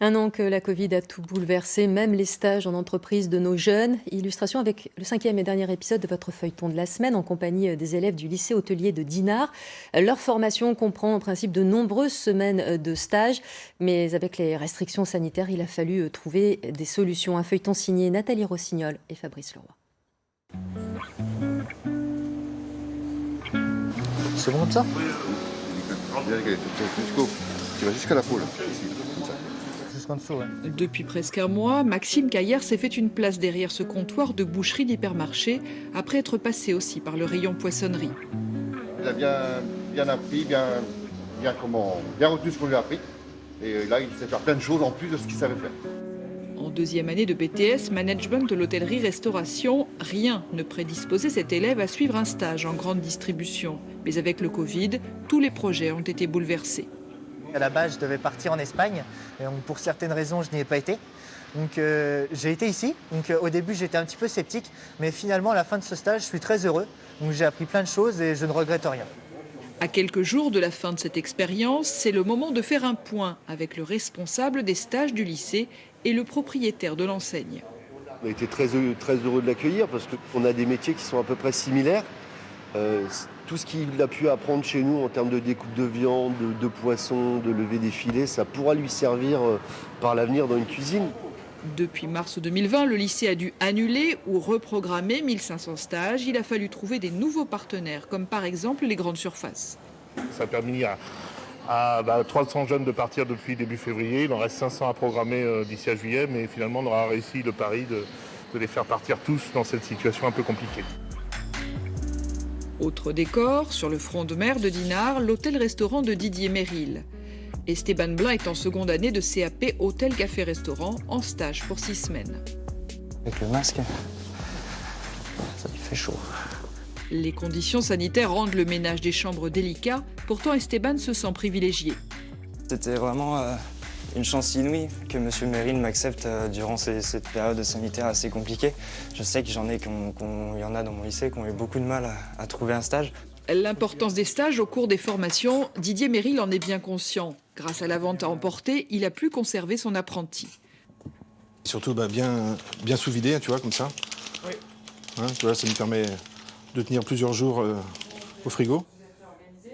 Un an que la Covid a tout bouleversé, même les stages en entreprise de nos jeunes. Illustration avec le 5e et dernier épisode de votre feuilleton de la semaine en compagnie des élèves du lycée hôtelier de Dinard. Leur formation comprend en principe de nombreuses semaines de stage, mais avec les restrictions sanitaires, il a fallu trouver des solutions. Un feuilleton signé Nathalie Rossignol et Fabrice Leroy. C'est bon comme ça? Tu vas jusqu'à la poule. Jusqu'en dessous, ouais. Depuis presque un mois, Maxime Caillère s'est fait une place derrière ce comptoir de boucherie d'hypermarché, après être passé aussi par le rayon poissonnerie. Il a bien appris, bien retenu ce qu'on lui a appris. Et là, il sait faire plein de choses en plus de ce qu'il savait faire. En deuxième année de BTS, management de l'hôtellerie-restauration, rien ne prédisposait cet élève à suivre un stage en grande distribution. Mais avec le Covid, tous les projets ont été bouleversés. À la base, je devais partir en Espagne. Et donc, pour certaines raisons, je n'y ai pas été. Donc, j'ai été ici. Donc, au début, j'étais un petit peu sceptique. Mais finalement, à la fin de ce stage, je suis très heureux. Donc, j'ai appris plein de choses et je ne regrette rien. À quelques jours de la fin de cette expérience, c'est le moment de faire un point avec le responsable des stages du lycée et le propriétaire de l'enseigne. On a été très heureux de l'accueillir parce qu'on a des métiers qui sont à peu près similaires. Tout ce qu'il a pu apprendre chez nous en termes de découpe de viande, de poisson, de lever des filets, ça pourra lui servir par l'avenir dans une cuisine. Depuis mars 2020, le lycée a dû annuler ou reprogrammer 1500 stages. Il a fallu trouver des nouveaux partenaires, comme par exemple les grandes surfaces. Ça a permis à 300 jeunes de partir depuis début février. Il en reste 500 à programmer d'ici à juillet, mais finalement on aura réussi le pari de les faire partir tous dans cette situation un peu compliquée. Autre décor, sur le front de mer de Dinard, l'hôtel-restaurant de Didier Meril. Esteban Blin est en seconde année de CAP Hôtel-Café-Restaurant en stage pour 6 semaines. Avec le masque, ça lui fait chaud. Les conditions sanitaires rendent le ménage des chambres délicat. Pourtant, Esteban se sent privilégié. C'était vraiment une chance inouïe que M. Meril m'accepte durant cette période sanitaire assez compliquée. Je sais qu'il y en a dans mon lycée qui ont eu beaucoup de mal à trouver un stage. L'importance des stages au cours des formations, Didier Meril en est bien conscient. Grâce à la vente à emporter, il a pu conserver son apprenti. Surtout bien sous vidé, tu vois, comme ça. Oui. Hein, tu vois, ça nous permet de tenir plusieurs jours au frigo.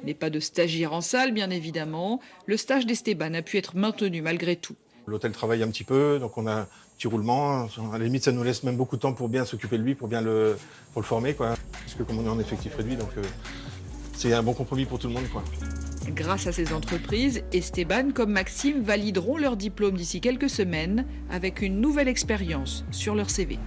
Mais pas de stagiaire en salle, bien évidemment. Le stage d'Esteban a pu être maintenu malgré tout. L'hôtel travaille un petit peu, donc on a un petit roulement. À la limite, ça nous laisse même beaucoup de temps pour bien s'occuper de lui, pour le former, quoi. Parce que comme on est en effectif réduit, donc c'est un bon compromis pour tout le monde, quoi. Grâce à ces entreprises, Esteban comme Maxime valideront leur diplôme d'ici quelques semaines avec une nouvelle expérience sur leur CV.